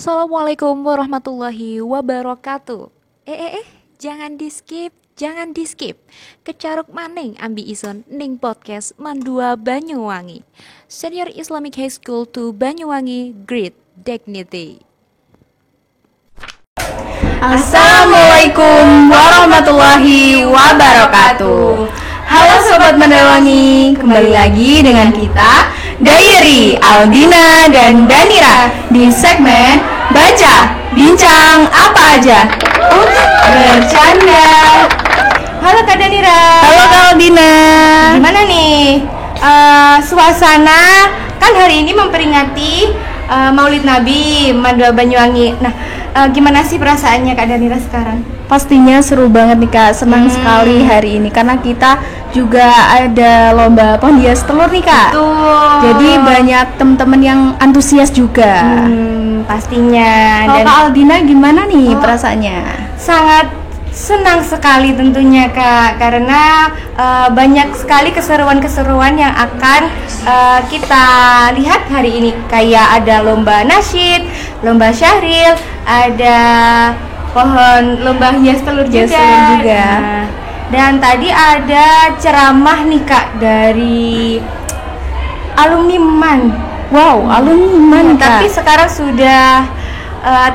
Assalamualaikum warahmatullahi wabarakatuh. Jangan di-skip, jangan di-skip. Kecaruk maning ambi ison ning podcast Mandua Banyuwangi. Senior Islamic High School to Banyuwangi, Great Dignity. Assalamualaikum warahmatullahi wabarakatuh. Halo Sobat Mandawangi, kembali lagi dengan kita Diary, Aldina dan Danira di segmen Baca, Bincang Apa Aja, Bercanda. Halo Kak Danira. Halo Kak Aldina. Gimana nih suasana, kan hari ini memperingati Maulid Nabi Mandua Banyuwangi. Nah, gimana sih perasaannya Kak Danira sekarang? Pastinya seru banget nih Kak, senang sekali hari ini karena kita juga ada lomba penghias telur nih Kak. Betul. Jadi banyak teman-teman yang antusias juga. Pastinya. Kalau Dan Kak Aldina gimana nih perasaannya? sangat senang sekali tentunya Kak, karena banyak sekali keseruan-keseruan yang akan kita lihat hari ini. Kayak ada lomba nasyid, lomba syahril, ada lomba hias telur juga. Nah, dan tadi ada ceramah nih Kak dari alumni MAN. Wow, alumni mana Kak? Tapi sekarang sudah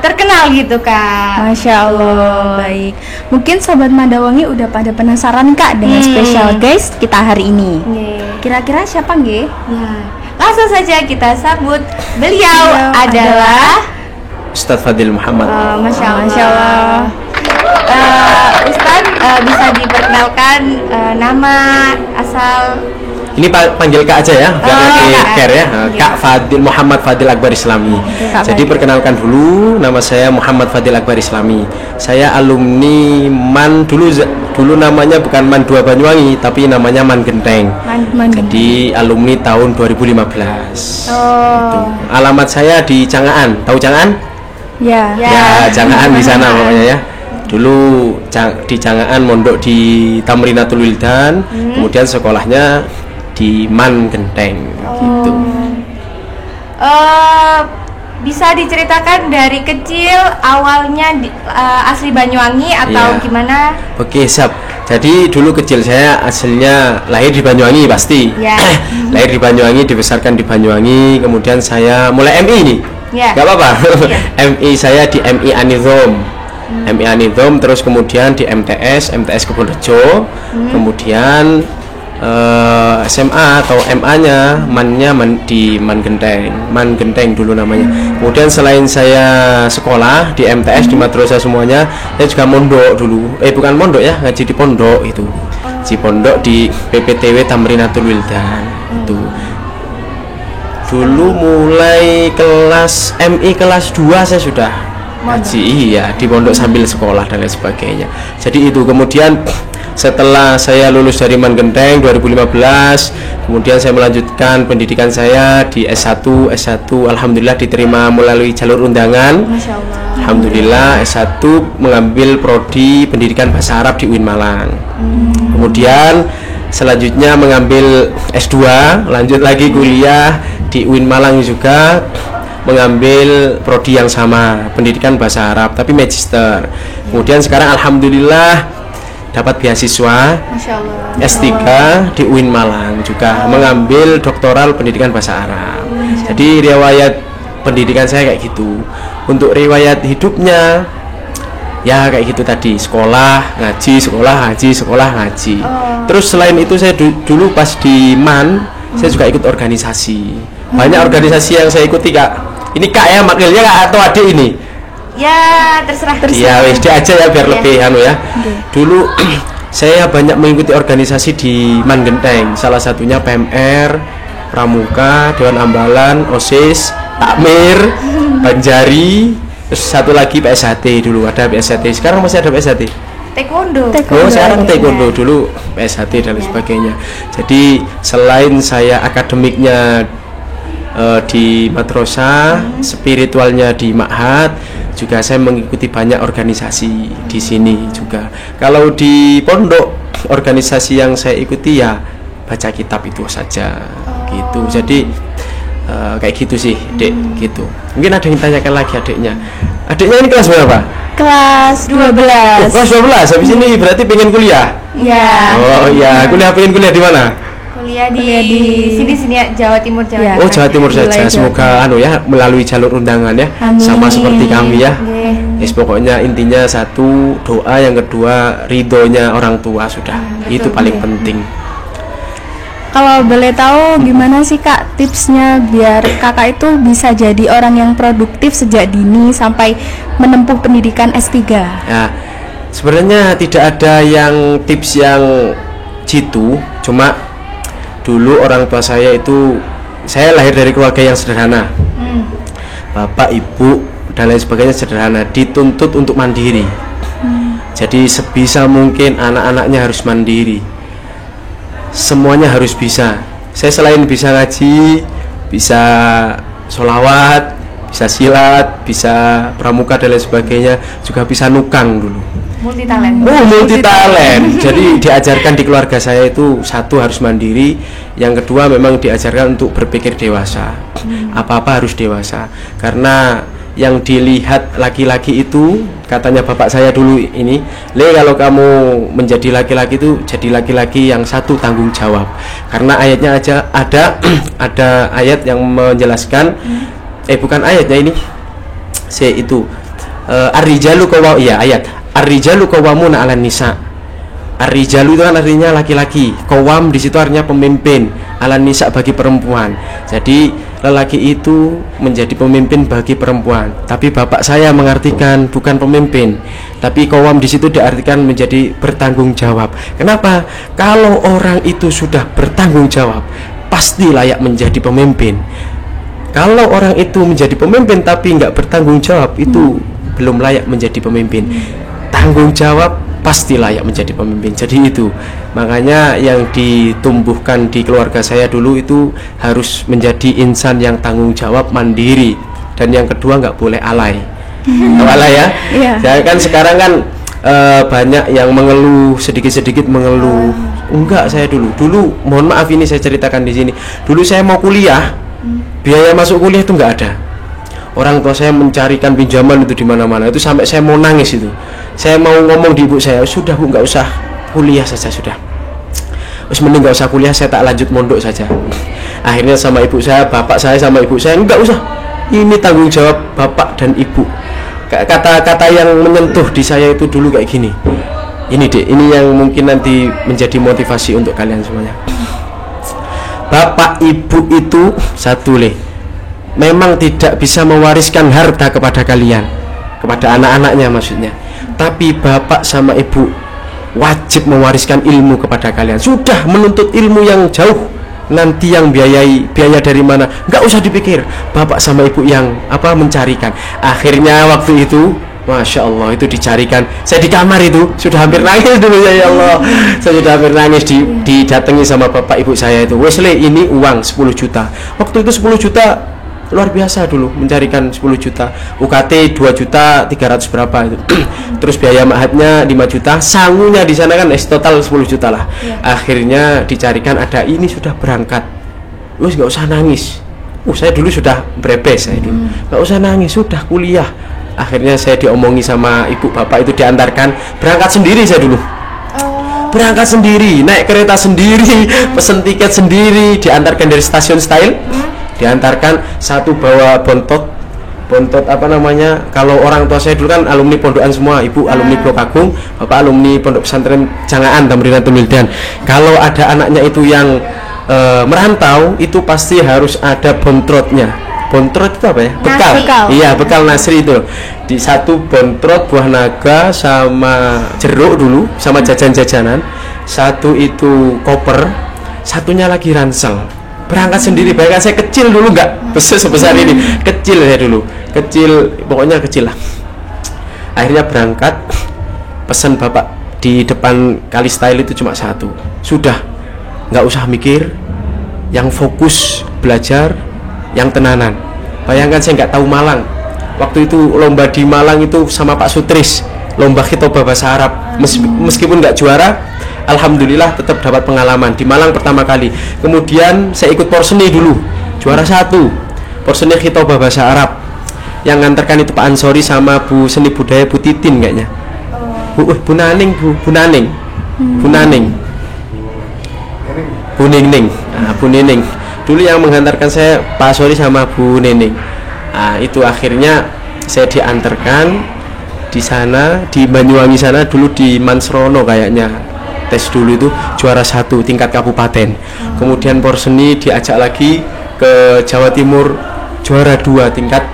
terkenal gitu Kak. Masya Allah, baik. Mungkin Sobat Mandawangi udah pada penasaran Kak dengan spesial guys kita hari ini. Kira-kira siapa nggih? Ya, langsung saja kita sambut. Beliau adalah Ustadz Fadil Muhammad. Masya Allah. Ustadz, bisa diperkenalkan nama, asal. Ini panggil Kak aja ya, biar lebih care ya. Kak Fadil Muhammad Fadil Akbar Islami. Jadi perkenalkan dulu, nama saya Muhammad Fadil Akbar Islami. Saya alumni MAN dulu namanya bukan MAN 2 Banyuwangi, tapi namanya MAN Genteng. Jadi alumni tahun 2015. Gitu. Alamat saya di Cangaan. Tahu Cangaan? Ya. Ya, Cangaan di sana pokoknya ya. Dulu di Cangaan mondok di Tamrinatul Wildan, kemudian sekolahnya di MAN Genteng gitu. Bisa diceritakan dari kecil awalnya asli Banyuwangi atau Iya. gimana? Oke, siap. Jadi dulu kecil saya aslinya lahir di Banyuwangi pasti. Ya. Lahir di Banyuwangi, dibesarkan di Banyuwangi, kemudian saya mulai MI nih. Ya. Gak apa-apa. Iya. MI saya di MI Anidhom. MI Anidhom, terus kemudian di MTS Kebonrejo, kemudian SMA atau MA-nya di MAN Genteng dulu namanya. Kemudian selain saya sekolah di MTS di madrasah semuanya, saya juga mondok dulu. Bukan mondok ya, ngaji di pondok itu. Di pondok di PPTW Tamrinatul Wildan itu. Dulu mulai kelas MI kelas 2 saya sudah ngaji, iya, di pondok sambil sekolah dan lain sebagainya. Jadi itu kemudian setelah saya lulus dari MAN Genteng 2015, kemudian saya melanjutkan pendidikan saya di S1 alhamdulillah diterima melalui jalur undangan. Masya Allah. Alhamdulillah S1 mengambil prodi pendidikan bahasa Arab di UIN Malang. Kemudian selanjutnya mengambil S2, lanjut lagi kuliah di UIN Malang juga, mengambil prodi yang sama, pendidikan bahasa Arab tapi magister. Kemudian sekarang alhamdulillah dapat beasiswa S3 di UIN Malang juga, mengambil doktoral pendidikan bahasa Arab. Jadi riwayat pendidikan saya kayak gitu. Untuk riwayat hidupnya ya kayak gitu tadi, sekolah ngaji, sekolah ngaji. Terus selain itu saya dulu pas di MAN saya juga ikut organisasi. Banyak organisasi yang saya ikuti Kak. Ini Kak ya, makilnya Kak atau adik ini? Ya, terserah. Iya, wis dia aja ya biar lebih ya. Dulu saya banyak mengikuti organisasi di MAN Genteng. Salah satunya PMR, Pramuka, Dewan Ambalan, OSIS, Takmir, Banjari, terus satu lagi PSHT dulu ada PSHT. Sekarang masih ada PSHT. Taekwondo. Oh, sekarang taekwondo, dulu PSHT dan lain sebagainya. Jadi selain saya akademiknya di madrasah, spiritualnya di ma'had, juga saya mengikuti banyak organisasi di sini juga. Kalau di pondok, organisasi yang saya ikuti ya baca kitab itu saja gitu. Jadi Kayak gitu sih, Dek, gitu. Mungkin ada yang tanyakan lagi adiknya. Adiknya ini kelas berapa? Kelas 12. Kelas 12. Habis ini berarti pengen kuliah. Ya. Oh iya, pengen kuliah di mana? Kuliah di sini ya, Jawa Timur, Jawa. Oh, Jawa Timur saja. Wilayah Semoga ya melalui jalur undangan ya. Amin. Sama seperti kami ya. Nggih. Yes, pokoknya intinya satu doa, yang kedua ridhonya orang tua sudah. Itu paling penting. Kalau boleh tahu gimana sih Kak tipsnya biar Kakak itu bisa jadi orang yang produktif sejak dini sampai menempuh pendidikan S3? Ya, sebenarnya tidak ada yang tips yang jitu, cuma dulu orang tua saya itu, saya lahir dari keluarga yang sederhana. Bapak, ibu, dan lain sebagainya sederhana, dituntut untuk mandiri. Jadi sebisa mungkin anak-anaknya harus mandiri. Semuanya harus bisa. Saya selain bisa ngaji, bisa sholawat, bisa silat, bisa pramuka dan lain sebagainya, juga bisa nukang dulu. Multi talent. Multi talent. Jadi diajarkan di keluarga saya itu, satu harus mandiri, yang kedua memang diajarkan untuk berpikir dewasa. Apa-apa harus dewasa. Karena yang dilihat laki-laki itu, katanya bapak saya dulu ini, kalau kamu menjadi laki-laki itu jadi laki-laki yang satu tanggung jawab. Karena ayatnya aja ada ada ayat yang menjelaskan, bukan ayatnya ini, ar-rijalu ayat ar-rijalu qawwamuna 'alan nisa. Ar-rijalu itu kan artinya laki-laki, qawwam di situ artinya pemimpin, 'alan nisa bagi perempuan. Jadi lelaki itu menjadi pemimpin bagi perempuan. Tapi bapak saya mengartikan bukan pemimpin, tapi qawwam di situ diartikan menjadi bertanggung jawab. Kenapa? Kalau orang itu sudah bertanggung jawab, pasti layak menjadi pemimpin. Kalau orang itu menjadi pemimpin tapi nggak bertanggung jawab, itu belum layak menjadi pemimpin. Tanggung jawab, pasti layak menjadi pemimpin. Jadi itu makanya yang ditumbuhkan di keluarga saya dulu itu harus menjadi insan yang tanggung jawab, mandiri, dan yang kedua nggak boleh alay. Alay ya. Saya kan sekarang kan banyak yang mengeluh, sedikit-sedikit mengeluh. Enggak, saya dulu mohon maaf ini saya ceritakan di sini. Dulu saya mau kuliah, biaya masuk kuliah itu nggak ada. Orang tua saya mencarikan pinjaman itu di mana-mana, itu sampai saya mau nangis itu. Saya mau ngomong di ibu saya, sudah Bu, nggak usah kuliah saja sudah. Terus mending nggak usah kuliah, saya tak lanjut mondok saja. Akhirnya sama ibu saya, bapak saya sama ibu saya, nggak usah. Ini tanggung jawab bapak dan ibu. Kata-kata yang menyentuh di saya itu dulu kayak gini. Ini Dek, ini yang mungkin nanti menjadi motivasi untuk kalian semuanya. Bapak ibu itu satu memang tidak bisa mewariskan harta kepada kalian, kepada anak-anaknya maksudnya. Tapi bapak sama ibu wajib mewariskan ilmu kepada kalian. Sudah menuntut ilmu yang jauh, nanti yang biaya dari mana nggak usah dipikir, bapak sama ibu yang mencarikan. Akhirnya waktu itu Masya Allah itu dicarikan. Saya di kamar itu sudah hampir nangis dulu, ya Allah. Saya sudah hampir nangis didatangi sama bapak ibu saya itu. Wesley, ini uang 10 juta. Waktu itu 10 juta luar biasa dulu, mencarikan 10 juta. UKT 2 juta 300 berapa itu. Terus biaya mahatnya 5 juta. Sangunya di sana kan total 10 juta lah. Akhirnya dicarikan ada, ini sudah berangkat. Wes nggak usah nangis. Saya dulu sudah brebes saya dulu. Nggak usah nangis, sudah kuliah. Akhirnya saya diomongi sama ibu bapak itu, diantarkan berangkat sendiri saya dulu. Berangkat sendiri, naik kereta sendiri, pesen tiket sendiri, diantarkan dari stasiun Style. Diantarkan satu bawa bontot kalau orang tua saya dulu kan alumni pondokan semua, ibu alumni Blok Agung, bapak alumni Pondok Pesantren Jangaan Tamrinatul Mildan. Kalau ada anaknya itu yang merantau, itu pasti harus ada bontrotnya. Bontrot itu apa ya? Bekal. Iya, bekal Nasri itu. Di satu bontrot buah naga sama jeruk dulu, sama jajan-jajanan. Satu itu koper, satunya lagi ransel. Berangkat sendiri, bayangkan saya kecil dulu, nggak besar sebesar ini, kecil saya dulu, pokoknya kecil lah. Akhirnya berangkat, pesan bapak di depan Kali Style itu cuma satu, sudah nggak usah mikir, yang fokus belajar, yang tenanan. Bayangkan saya nggak tahu Malang, waktu itu lomba di Malang itu sama Pak Sutris, lomba khitobah bahasa Arab, meskipun nggak juara, alhamdulillah tetap dapat pengalaman di Malang pertama kali. Kemudian saya ikut porseni dulu. juara 1. Porsenil khitobah bahasa Arab. Yang nganterkan itu Pak Ansori sama Bu Seni Budaya Bu Titin kayaknya. Bu Naning, Bu Naning. Bu Naning. Bu Nining. Bu Nining. Dulu yang menghantarkan saya Pak Ansori sama Bu Nining. Itu akhirnya saya diantarkan di sana, di Banyuwangi sana, dulu di Mansrono kayaknya tes dulu itu juara 1 tingkat kabupaten. Kemudian Porseni diajak lagi ke Jawa Timur juara 2 tingkat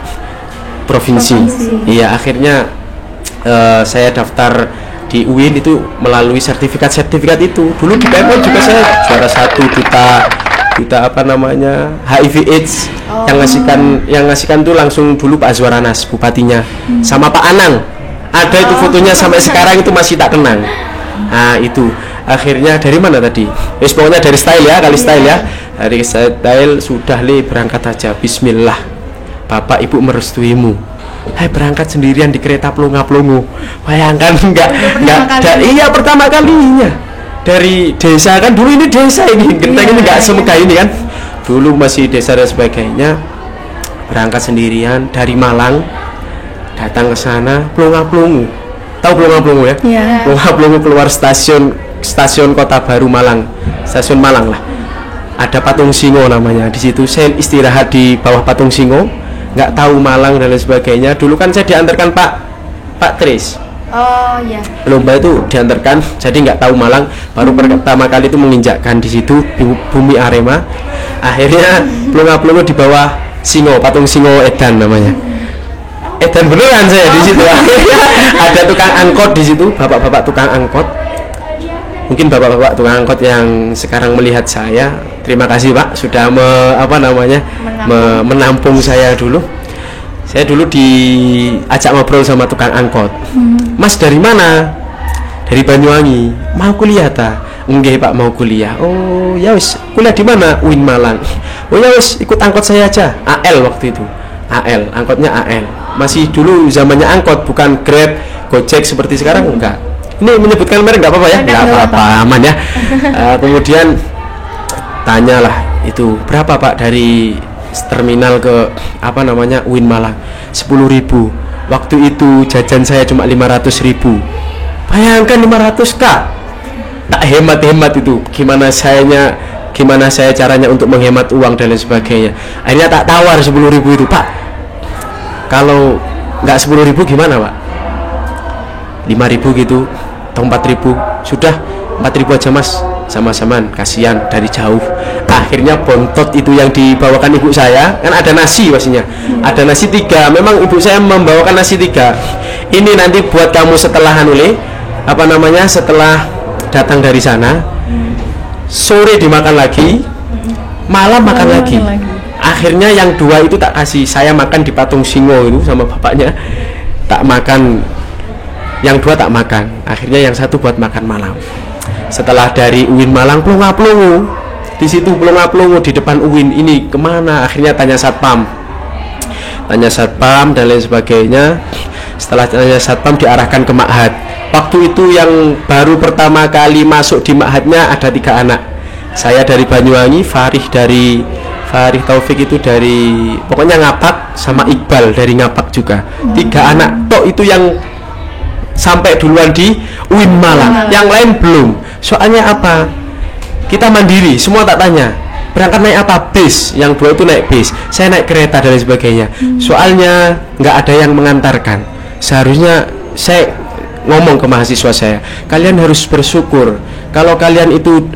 provinsi. Iya, akhirnya saya daftar di UIN itu melalui sertifikat itu. Dulu di PMO juga saya juara 1 duta apa namanya HIV AIDS. Yang ngasihkan tuh langsung dulu Pak Azwaranas bupatinya sama Pak Anang. Ada itu fotonya sampai sekarang itu masih tak kenang. Itu akhirnya dari mana tadi? Pokoknya dari style ya, style ya. Dari style sudah berangkat aja. Bismillah. Bapak Ibu merestuimu. Berangkat sendirian di kereta plonga-plongo. Bayangkan enggak. Iya pertama kalinya. Dari desa kan, dulu ini desa ini. Genteng ini enggak semegah ini kan. Dulu masih desa dan sebagainya. Berangkat sendirian dari Malang. Datang ke sana plonga-plongo. Tahu plonga-plongo ya? Iya. Plonga-plongo keluar stasiun Kota Baru Malang. Stasiun Malang lah. Ada Patung Singo namanya. Di situ saya istirahat di bawah Patung Singo. Nggak tahu Malang dan lain sebagainya. Dulu kan saya diantarkan Pak Tris. Oh iya. Lomba itu diantarkan, jadi nggak tahu Malang. Baru pertama kali itu menginjakkan di situ bumi Arema. Akhirnya plonga-plongo di bawah Singo, Patung Singo Edan namanya. Edan beneran saya di situ. Ada tukang angkot di situ, bapak-bapak tukang angkot. Mungkin bapak-bapak tukang angkot yang sekarang melihat saya, terima kasih Pak sudah menampung saya dulu. Saya dulu diajak ngobrol sama tukang angkot. Mas dari mana? Dari Banyuwangi. Mau kuliah ta? Enggak Pak, mau kuliah. Oh ya wis, kuliah di mana? UIN Malang. Oh ya wis, ikut angkot saya aja. AL waktu itu. AL, angkotnya AL. Masih dulu zamannya angkot, bukan Grab, Gojek seperti sekarang enggak. Ini menyebutkan merek nggak apa-apa ya? Nggak apa-apa, aman ya. Kemudian tanyalah itu berapa Pak dari terminal ke UIN Malang? 10.000. Waktu itu jajan saya cuma 500.000. Bayangkan 500 Kak. Tak hemat itu. Gimana saya caranya untuk menghemat uang dan lain sebagainya. Akhirnya tak tawar 10.000 itu Pak. Kalau nggak 10.000 gimana Pak? 5.000 gitu atau 4.000. Sudah 4.000 aja Mas, sama-sama, kasihan dari jauh. Akhirnya bontot itu yang dibawakan ibu saya, kan ada nasi pastinya. Ada nasi 3. Memang ibu saya membawakan nasi 3. Ini nanti buat kamu setelah setelah datang dari sana. Sore dimakan lagi, malam makan lagi. Akhirnya yang 2 itu tak kasih. Saya makan di Patung Singo itu sama bapaknya. Tak makan. Yang 2 tak makan. Akhirnya yang 1 buat makan malam. Setelah dari UIN Malang plonga-plongo. Di situ plonga-plongo di depan UIN, ini kemana? Akhirnya tanya satpam dan lain sebagainya. Setelah tanya satpam diarahkan ke Ma'had. Waktu itu yang baru pertama kali masuk di Ma'hadnya ada 3 anak. Saya dari Banyuwangi, Farih Taufik itu dari pokoknya Ngapak, sama Iqbal dari Ngapak juga. 3 anak tok itu yang sampai duluan di UIN Malang. Yang lain belum. Soalnya apa? Kita mandiri, semua tak tanya. Berangkat naik apa? Bis. Yang 2 itu naik bis. Saya naik kereta dan lain sebagainya. Soalnya nggak ada yang mengantarkan. Seharusnya saya ngomong ke mahasiswa saya, kalian harus bersyukur kalau kalian itu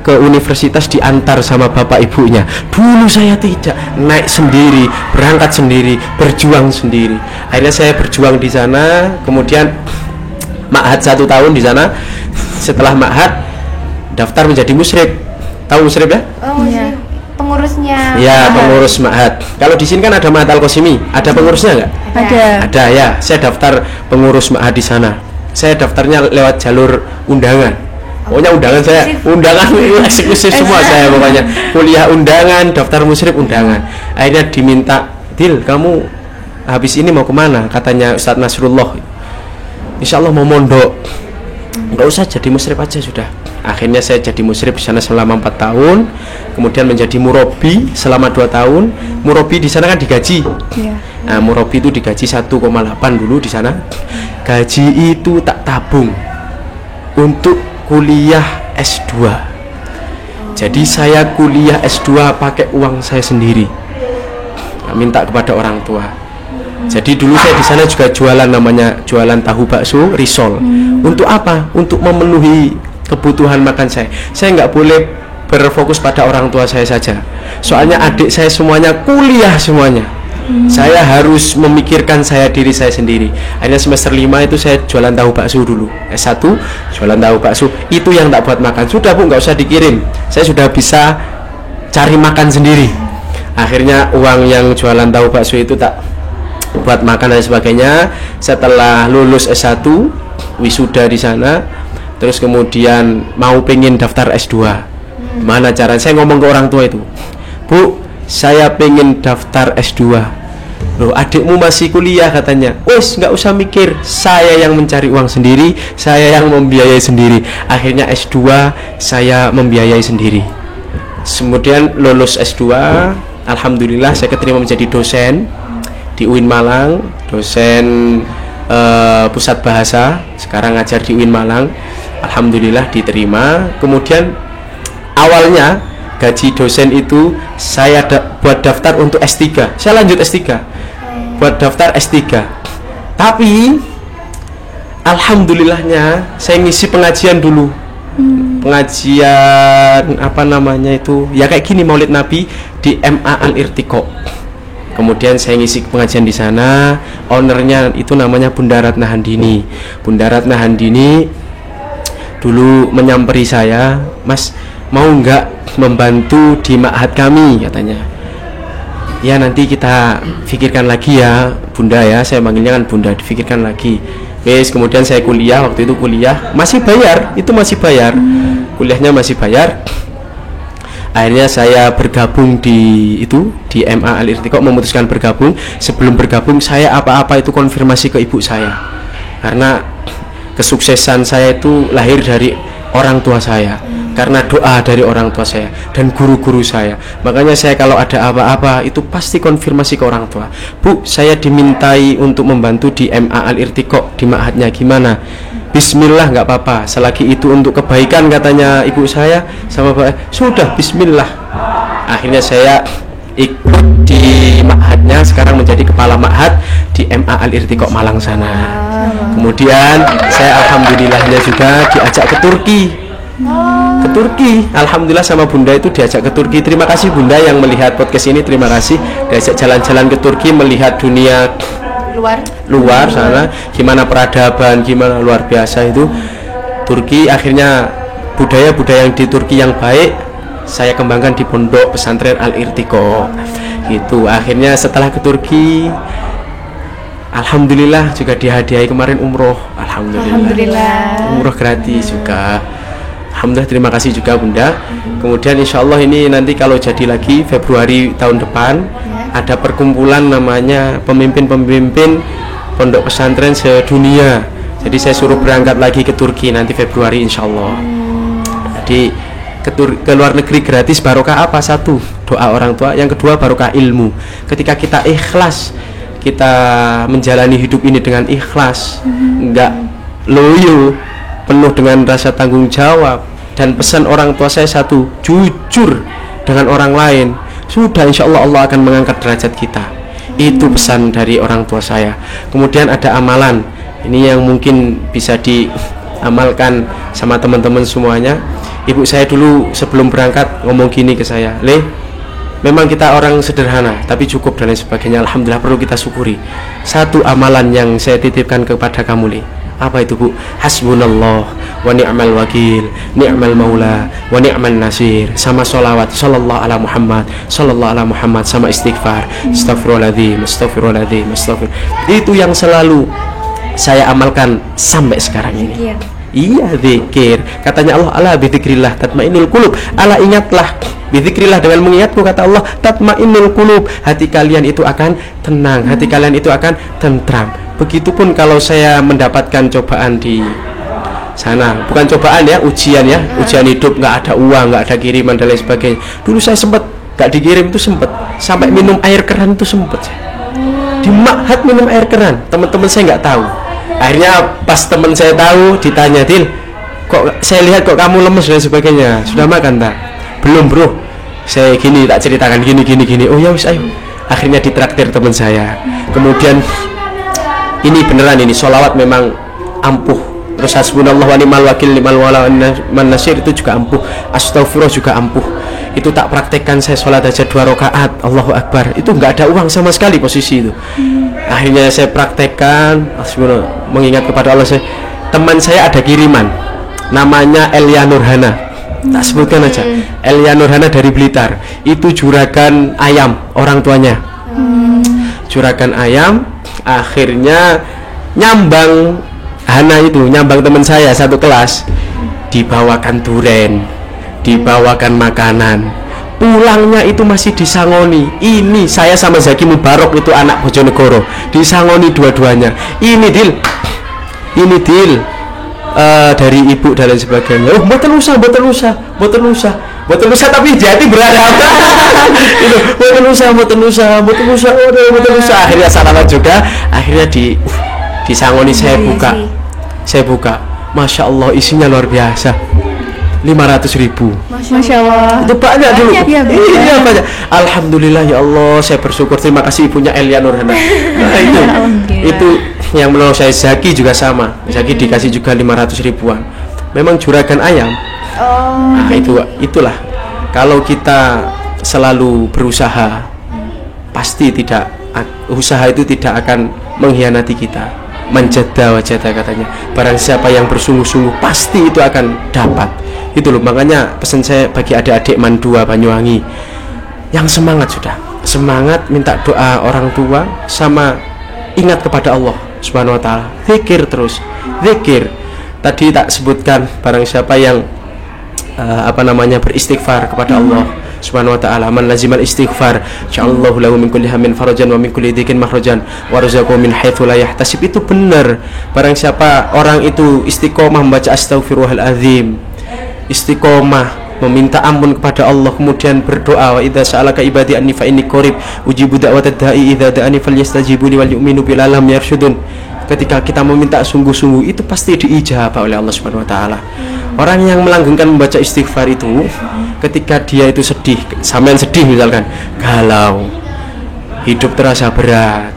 ke universitas diantar sama bapak ibunya. Dulu saya tidak, naik sendiri, berangkat sendiri, berjuang sendiri. Akhirnya saya berjuang di sana. Kemudian Ma'had 1 tahun di sana. Setelah Ma'had daftar menjadi musyrib. Tahu musyrib ya? Oh iya. Pengurusnya. Ya, pengurus Ma'had. Kalau di sini kan ada Ma'had Al-Qasimi. Ada pengurusnya nggak? Ada ya. Saya daftar pengurus Ma'had di sana. Saya daftarnya lewat jalur undangan. Pokoknya undangan eksklusif semua saya pokoknya. Kuliah undangan, daftar musyrib undangan. Akhirnya diminta, "Dil, kamu habis ini mau kemana?" Katanya Ustadz Nasrullah. "Insya Allah mau mondok." "Nggak usah, jadi musyrib aja sudah." Akhirnya saya jadi musyrif di sana selama 4 tahun, kemudian menjadi murabi selama 2 tahun. Murabi di sana kan digaji. Nah, murabi itu digaji 1,8 dulu di sana. Gaji itu tak tabung untuk kuliah S2. Jadi saya kuliah S2 pakai uang saya sendiri. Minta kepada orang tua. Jadi dulu saya di sana juga jualan, namanya jualan tahu bakso risol. Untuk apa? Untuk memenuhi kebutuhan makan saya. Saya nggak boleh berfokus pada orang tua saya saja. Soalnya adik saya semuanya kuliah semuanya. Saya harus memikirkan diri saya sendiri. Akhirnya semester 5 itu saya jualan tahu bakso dulu. S1 jualan tahu bakso. Itu yang tak buat makan. Sudah Bu, nggak usah dikirim. Saya sudah bisa cari makan sendiri. Akhirnya uang yang jualan tahu bakso itu tak buat makan dan sebagainya. Setelah lulus S1, wisuda di sana, terus kemudian mau pengen daftar S2. Gimana caranya? Saya ngomong ke orang tua itu, Bu, saya pengen daftar S2. Loh, adikmu masih kuliah katanya. Wes, nggak usah mikir, saya yang mencari uang sendiri, saya yang membiayai sendiri. Akhirnya S2 saya membiayai sendiri. Kemudian lulus S2, alhamdulillah saya keterima menjadi dosen di UIN Malang, dosen pusat bahasa. Sekarang ngajar di UIN Malang, alhamdulillah diterima. Kemudian awalnya gaji dosen itu saya buat daftar untuk S3. Saya lanjut S3, buat daftar S3. Tapi alhamdulillahnya saya ngisi pengajian dulu. Pengajian apa namanya itu? Ya kayak gini, Maulid Nabi di MA Al-Irtiqa. Kemudian saya ngisi pengajian di sana. Ownernya itu namanya Bunda Ratna Handini. Bunda Ratna Handini dulu menyamperi saya, Mas, mau nggak membantu di ma'had kami, katanya. Ya nanti kita pikirkan lagi ya Bunda ya, saya manggilnya kan Bunda, difikirkan lagi. Wes, kemudian saya kuliah, waktu itu kuliah masih bayar, itu masih bayar, kuliahnya masih bayar. Akhirnya saya bergabung di MA Al-Irtiqa, memutuskan bergabung. Sebelum bergabung saya apa-apa itu konfirmasi ke ibu saya, karena kesuksesan saya itu lahir dari orang tua saya, karena doa dari orang tua saya dan guru-guru saya. Makanya saya kalau ada apa-apa itu pasti konfirmasi ke orang tua. Bu, saya dimintai untuk membantu di MA Al-Irtiqa, di ma'hadnya gimana? Bismillah, nggak apa-apa, selagi itu untuk kebaikan, katanya ibu saya sama bapak. Sudah, bismillah. Akhirnya saya ikut di ma'hadnya, sekarang menjadi kepala ma'had di MA Al-Irtiqa Malang sana. Kemudian saya alhamdulillahnya juga diajak ke Turki. Ke Turki, alhamdulillah sama Bunda itu diajak ke Turki. Terima kasih Bunda yang melihat podcast ini, terima kasih. Diajak jalan-jalan ke Turki, melihat dunia luar sana, gimana peradaban, gimana luar biasa itu Turki. Akhirnya budaya-budaya yang di Turki yang baik saya kembangkan di pondok pesantren Al-Irtiqa gitu. Akhirnya setelah ke Turki, alhamdulillah juga dihadiahi kemarin umroh. Alhamdulillah. Umroh gratis juga. Alhamdulillah, terima kasih juga Bunda. Kemudian insya Allah ini nanti kalau jadi lagi Februari tahun depan ada perkumpulan namanya pemimpin-pemimpin pondok pesantren sedunia. Jadi saya suruh berangkat lagi ke Turki nanti Februari insya Allah. Jadi ke luar negeri gratis, barokah apa? Satu, doa orang tua. Yang kedua, barokah ilmu. Ketika kita ikhlas, kita menjalani hidup ini dengan ikhlas, enggak loyo, penuh dengan rasa tanggung jawab. Dan pesan orang tua saya satu, jujur dengan orang lain, sudah insya Allah Allah akan mengangkat derajat kita. Itu pesan dari orang tua saya. Kemudian ada amalan, ini yang mungkin bisa diamalkan sama teman-teman semuanya. Ibu saya dulu sebelum berangkat ngomong gini ke saya, Le, memang kita orang sederhana tapi cukup dan lain sebagainya, alhamdulillah, perlu kita syukuri. Satu amalan yang saya titipkan kepada kamu, Le. Apa itu Bu? Hasbunallah wa ni'mal wakil, ni'mal maula wa ni'mal nasir, sama sholawat sallallahu ala Muhammad, sama istighfar, astaghfirullahaladzim, astaghfirullahaladzim, astaghfir. Itu yang selalu saya amalkan sampai sekarang ini. Iya, zikir. Katanya Allah, ala bidzikrillah tatmainnul qulub. Ala, ingatlah, bidzikrillah, dengan mengingatku, kata Allah, tatmainnul qulub, hati kalian itu akan tenang, hati kalian itu akan tentram. Begitupun kalau saya mendapatkan cobaan di sana. Bukan cobaan ya, ujian ya, ujian hidup, nggak ada uang, nggak ada kiriman dan lain sebagainya. Dulu saya sempat nggak dikirim itu sempat, sampai minum air keran itu sempat. Di Ma'had minum air keran, teman-teman saya nggak tahu. Akhirnya pas teman saya tahu, ditanya, Dil, kok saya lihat kok kamu lemes dan sebagainya, sudah makan tak? Belum bro, saya gini tak ceritakan gini. Oh ya wis ayo. Akhirnya ditraktir teman saya. Kemudian ini beneran ini sholawat memang ampuh. Terus hasbunallah wa ni'mal wakil liman wala man nasir itu juga ampuh. Astagfirullah juga ampuh. Itu tak praktekkan, saya sholat aja 2 rakaat, Allahu Akbar. Itu nggak ada uang sama sekali posisi itu. Akhirnya saya praktekkan, mengingat kepada Allah. Teman saya ada kiriman, namanya Elia Nurhana. Tak sebutkan aja. Elia Nurhana dari Blitar. Itu juragan ayam orang tuanya. Juragan ayam. Akhirnya nyambang Hana itu, nyambang teman saya satu kelas, dibawakan duren, dibawakan makanan, pulangnya itu masih disangoni. Ini saya sama Zaki Mubarok itu anak Bojonegoro, disangoni dua-duanya. Ini Dil dari ibu dan lain sebagainya. Oh, mboten usah tapi jadi berharap. Mboten usah. Akhirnya salaman juga. Akhirnya disangoni. Saya buka. Masya Allah, isinya luar biasa. 500.000. Masya Allah. Itu banyak dulu. Iya, banyak. Alhamdulillah ya Allah, saya bersyukur. Terima kasih ibunya Elia Nurhana. Nah, itu yang menolong saya. Zaki juga sama. Zaki dikasih juga 500 ribuan. Memang juragan ayam. Nah, itulah. Kalau kita selalu berusaha, pasti usaha itu tidak akan mengkhianati kita. Menjada wajada katanya. Barang siapa yang bersungguh-sungguh pasti itu akan dapat. Itu loh, makanya pesan saya bagi adik-adik Mandua Banyuwangi yang semangat, semangat minta doa orang tua, sama ingat kepada Allah Subhanahu wa taala. Zikir terus. Tadi tak sebutkan, barang siapa yang beristighfar kepada Allah Subhanahu wa ta'ala, man lazimal istighfar ja'allahu lahu min kulli hammin farajan wa min kulli dhikin makhrajan wa razaqahu min haitsu la yahtasib. Itu benar. Barang siapa orang itu istiqomah membaca astaghfirullahalazim, istiqomah meminta ampun kepada Allah, kemudian berdoa, wa idza sa'alaka ibadi anni fa inni qarib ujibu da'watad da'i idza da'ani falyastajibu li wal yu'minu bil alam yarshudun. Ketika kita meminta sungguh-sungguh, itu pasti diijabah oleh Allah Subhanahu wa taala. Orang yang melanggengkan membaca istighfar itu, ketika dia itu sedih, sampean sedih misalkan, galau, hidup terasa berat,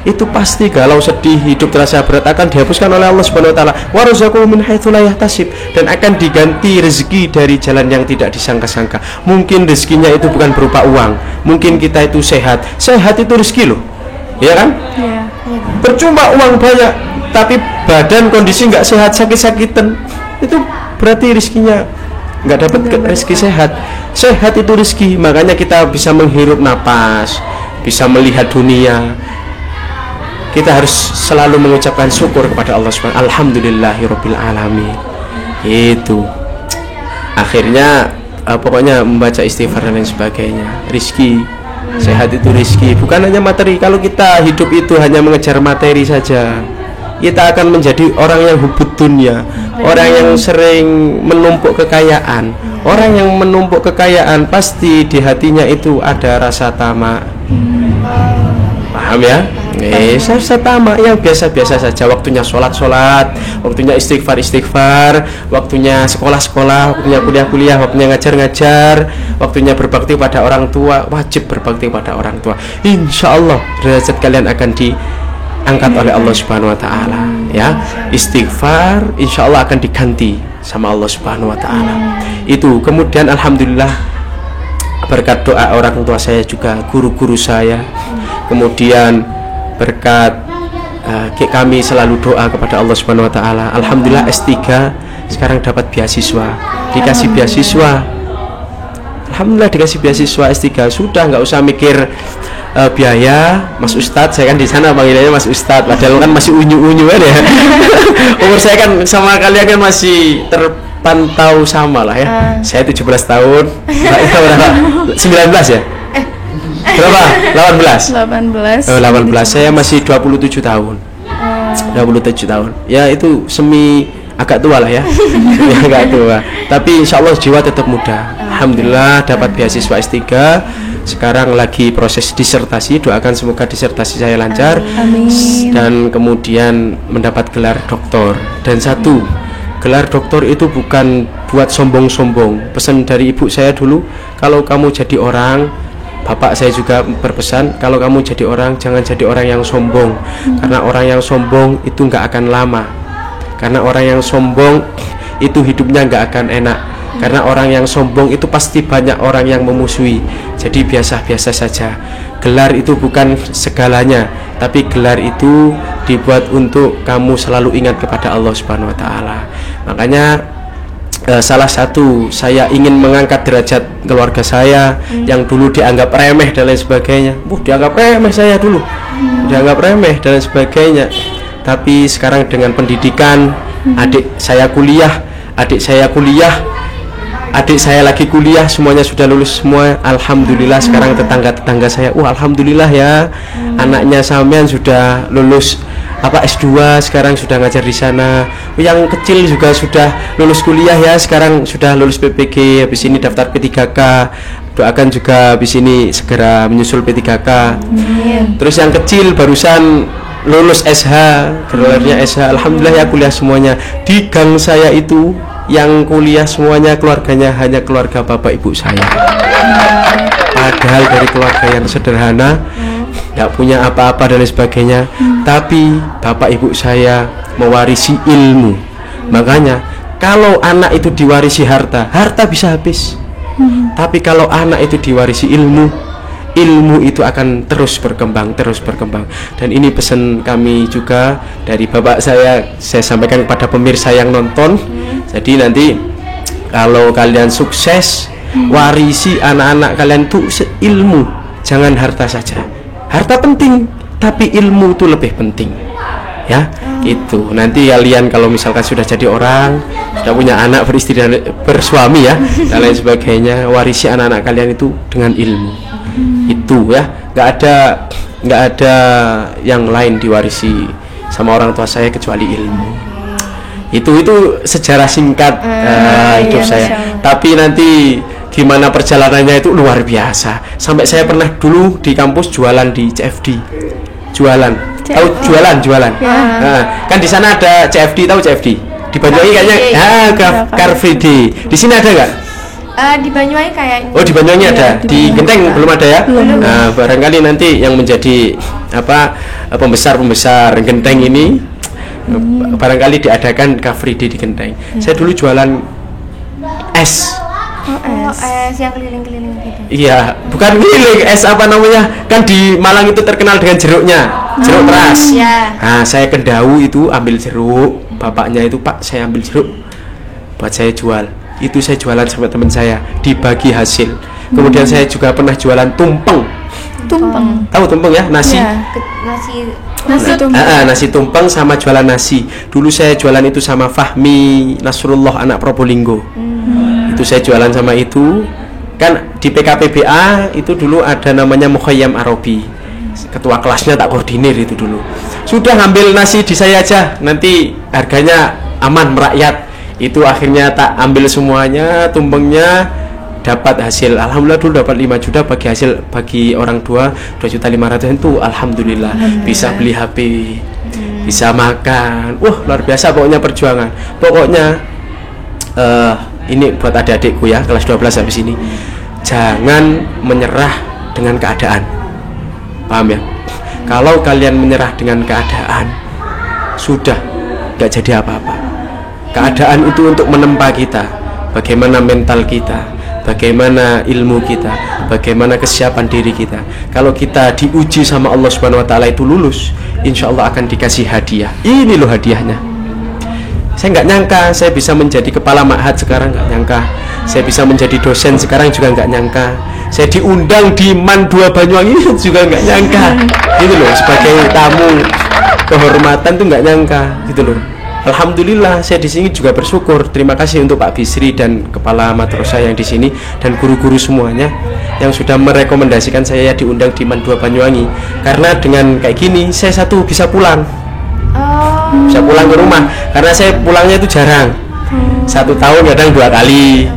itu pasti galau, sedih, hidup terasa berat akan dihapuskan oleh Allah Subhanahu wa taala. Wa razaqahu min haitsu la yahtasib, dan akan diganti rezeki dari jalan yang tidak disangka-sangka. Mungkin rezekinya itu bukan berupa uang, mungkin kita itu sehat itu rezeki loh, ya kan? Iya. Percuma uang banyak tapi badan kondisi nggak sehat, sakit-sakitan, itu berarti rezekinya nggak dapat rezeki sehat itu rezeki. Makanya kita bisa menghirup napas, bisa melihat dunia, kita harus selalu mengucapkan syukur kepada Allah Subhanahu. Alhamdulillahirabbil alamin. Itu akhirnya pokoknya membaca istighfar dan lain sebagainya. Rizki, sehat itu rizki, bukan hanya materi. Kalau kita hidup itu hanya mengejar materi saja, kita akan menjadi orang yang hubud dunia, orang yang sering menumpuk kekayaan. Orang yang menumpuk kekayaan pasti di hatinya itu ada rasa tamak. Paham ya? Rasa tamak yang biasa-biasa saja. Waktunya sholat, waktunya istighfar, waktunya sekolah, waktunya kuliah, waktunya ngajar, waktunya berbakti pada orang tua. Wajib berbakti pada orang tua. Insya Allah derajat kalian akan diangkat oleh Allah Subhanahu wa taala, ya. Istighfar insya Allah akan diganti sama Allah Subhanahu wa taala. Itu kemudian alhamdulillah berkat doa orang tua saya juga, guru-guru saya, kemudian berkat kami selalu doa kepada Allah Subhanahu wa taala. Alhamdulillah S3 sekarang dapat beasiswa, dikasih beasiswa. Alhamdulillah dikasih beasiswa S3, sudah nggak usah mikir biaya. Mas Ustadz, saya kan di sana panggilannya Mas Ustadz, padahal kan masih unyu-unyu kan ya. Umur saya kan sama kalian kan masih terpantau sama lah ya. Saya 17 tahun, Mbak berapa? 19 ya? Berapa? 18. 18. Saya masih 27 tahun. 27 tahun. Ya itu semi agak tua lah ya. Ya, agak tua, tapi insya Allah jiwa tetap muda. Alhamdulillah dapat beasiswa S3, sekarang lagi proses disertasi, doakan semoga disertasi saya lancar. Dan kemudian mendapat gelar doktor. Dan satu, gelar doktor itu bukan buat sombong-sombong. Pesan dari ibu saya dulu, kalau kamu jadi orang, bapak saya juga berpesan, kalau kamu jadi orang, jangan jadi orang yang sombong. Karena orang yang sombong itu nggak akan lama. Karena orang yang sombong itu hidupnya nggak akan enak. Karena orang yang sombong itu pasti banyak orang yang memusuhi. Jadi biasa-biasa saja. Gelar itu bukan segalanya, tapi gelar itu dibuat untuk kamu selalu ingat kepada Allah Subhanahu wa taala. Makanya salah satu saya ingin mengangkat derajat keluarga saya yang dulu dianggap remeh dan lain sebagainya. Dianggap remeh saya dulu. Dianggap remeh dan lain sebagainya. Tapi sekarang dengan pendidikan, adik saya lagi kuliah, semuanya sudah lulus semua. Alhamdulillah. Sekarang tetangga-tetangga saya, alhamdulillah ya, anaknya sampean sudah lulus S2, sekarang sudah ngajar di sana. Yang kecil juga sudah lulus kuliah ya, sekarang sudah lulus PPG, habis ini daftar P3K. Doakan juga habis ini segera menyusul P3K. Terus yang kecil barusan lulus SH, gelarnya SH. Alhamdulillah ya, kuliah semuanya. Di gang saya itu yang kuliah semuanya keluarganya hanya keluarga bapak ibu saya. Padahal dari keluarga yang sederhana, nggak punya apa-apa dan lain sebagainya, tapi bapak ibu saya mewarisi ilmu. Makanya kalau anak itu diwarisi harta bisa habis. Tapi kalau anak itu diwarisi ilmu itu akan terus berkembang. Dan ini pesan kami juga dari bapak saya sampaikan kepada pemirsa yang nonton. Jadi nanti kalau kalian sukses, warisi anak-anak kalian tuh ilmu, jangan harta saja. Harta penting, tapi ilmu itu lebih penting. Ya, itu nanti kalian kalau misalkan sudah jadi orang, sudah punya anak, beristri dan bersuami ya, dan lain sebagainya, warisi anak-anak kalian itu dengan ilmu. Itu ya, nggak ada yang lain diwarisi sama orang tua saya kecuali ilmu. Itu sejarah singkat hidup saya. Tapi nanti gimana perjalanannya itu luar biasa. Sampai saya pernah dulu di kampus jualan di CFD. Jualan. Nah, kan di sana ada CFD, tahu CFD? Di Banyuwangi kayaknya Car Free Day. Di sini ada nggak? Di Banyuwangi kayaknya. Oh, di Banyuwangi ada. Di Genteng belum ada ya? Nah, barangkali nanti yang menjadi pembesar Genteng ini barangkali diadakan Car Free Day di Genteng. Saya dulu jualan es. Es yang keliling-keliling gitu. Iya, bukan keliling, es apa namanya? Kan di Malang itu terkenal dengan jeruknya, jeruk keras. Nah, saya ke Dau itu ambil jeruk, bapaknya itu, Pak, saya ambil jeruk buat saya jual. Itu saya jualan sama teman saya, dibagi hasil. Kemudian saya juga pernah jualan tumpeng. Tahu tumpeng ya? Nasi. Nasi tumpeng sama jualan nasi. Dulu saya jualan itu sama Fahmi Nasrullah anak Probolinggo. Itu saya jualan sama itu. Kan di PKPBA itu dulu ada namanya Mukhayyam Arabi. Ketua kelasnya tak koordinir itu dulu. Sudah ngambil nasi di saya aja, nanti harganya aman merakyat. Itu akhirnya tak ambil semuanya, tumpengnya, dapat hasil. Alhamdulillah dulu dapat 5 juta bagi orang tua 2.500.000 itu alhamdulillah. Bisa beli HP, bisa makan. Luar biasa pokoknya perjuangan. Pokoknya ini buat adik-adikku ya, kelas 12 habis ini. Jangan menyerah dengan keadaan. Paham ya? Kalau kalian menyerah dengan keadaan, sudah gak jadi apa-apa. Keadaan itu untuk menempa kita. Bagaimana mental kita, bagaimana ilmu kita, bagaimana kesiapan diri kita. Kalau kita diuji sama Allah Subhanahu wa taala itu lulus, insya Allah akan dikasih hadiah. Ini loh hadiahnya. Saya nggak nyangka saya bisa menjadi kepala ma'had sekarang, nggak nyangka. Saya bisa menjadi dosen sekarang juga nggak nyangka. Saya diundang di MAN 2 Banyuwangi juga nggak nyangka. Gitu loh, sebagai tamu kehormatan tuh nggak nyangka, gitu loh. Alhamdulillah saya di sini juga bersyukur. Terima kasih untuk Pak Bisri dan kepala madrasah yang di sini dan guru-guru semuanya yang sudah merekomendasikan saya diundang di MAN 2 Banyuwangi. Karena dengan kayak gini saya bisa pulang. bisa pulang ke rumah, karena saya pulangnya itu jarang. 1 tahun kadang 2 kali,